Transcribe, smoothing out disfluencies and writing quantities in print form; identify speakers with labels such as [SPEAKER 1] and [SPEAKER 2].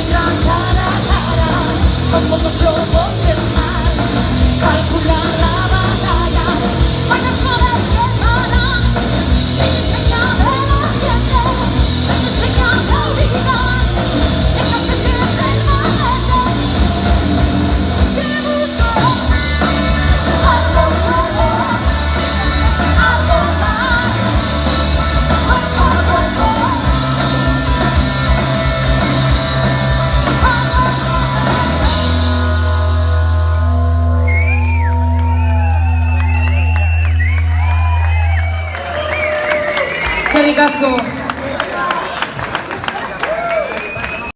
[SPEAKER 1] encuentran cara a cara, como dos lobos del mar, calculan la batalla, buenas nuevas hermanas, les enseñan de los dientes, les enseñan a olvidar, esta sed permanente, que busca algo nuevo, algo más,
[SPEAKER 2] Eskerrik asko.